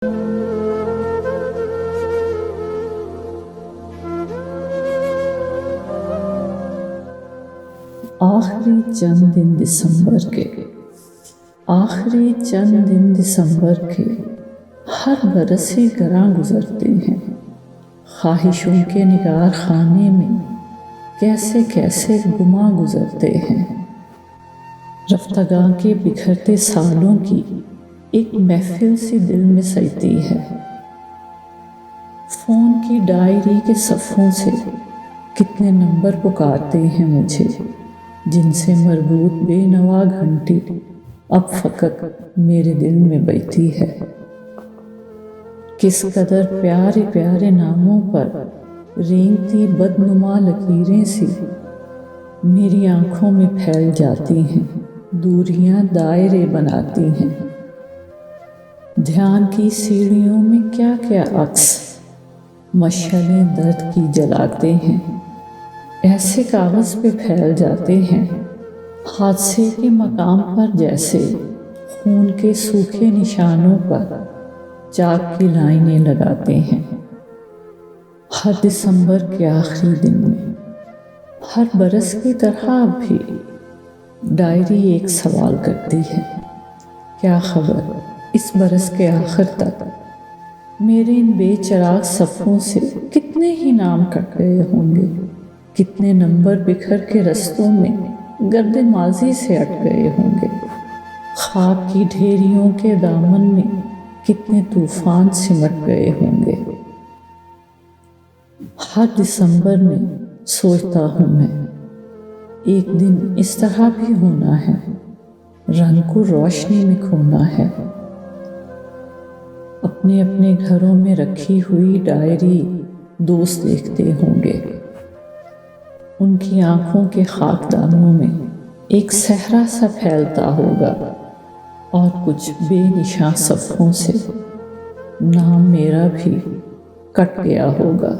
آخری چند دن دسمبر کے، آخری چند دن دسمبر کے ہر برس ہی گراں گزرتے ہیں۔ خواہشوں کے نگار خانے میں کیسے کیسے گماں گزرتے ہیں۔ رفتگاں کے بکھرتے سالوں کی ایک محفل سی دل میں سجتی ہے۔ فون کی ڈائری کے صفحوں سے کتنے نمبر پکارتے ہیں مجھے، جن سے مربوط بے نوا گھنٹی اب فقط میرے دل میں بجتی ہے۔ کس قدر پیارے پیارے ناموں پر رینگتی بدنما لکیریں سی میری آنکھوں میں پھیل جاتی ہیں، دوریاں دائرے بناتی ہیں۔ دھیان کی سیڑھیوں میں کیا کیا عکس مشعلیں درد کی جلاتے ہیں، ایسے کاغذ پہ پھیل جاتے ہیں حادثے کے مقام پر، جیسے خون کے سوکھے نشانوں پر چاک کی لائنیں لگاتے ہیں۔ ہر دسمبر کے آخری دن میں، ہر برس کی طرح اب بھی ڈائری ایک سوال کرتی ہے، کیا خبر اس برس کے آخر تک میرے ان بے چراغ صفحوں سے کتنے ہی نام کٹ گئے ہوں گے، کتنے نمبر بکھر کے رستوں میں گرد ماضی سے اٹ گئے ہوں گے، خواب کی ڈھیریوں کے دامن میں کتنے طوفان سمٹ گئے ہوں گے۔ ہر دسمبر میں سوچتا ہوں میں، ایک دن اس طرح بھی ہونا ہے، رنگ کو روشنی میں کھونا ہے۔ اپنے اپنے گھروں میں رکھی ہوئی ڈائری دوست دیکھتے ہوں گے، ان کی آنکھوں کے خاکدانوں میں ایک صحرا سا پھیلتا ہوگا، اور کچھ بے نشاں صفحوں سے نام میرا بھی کٹ گیا ہوگا۔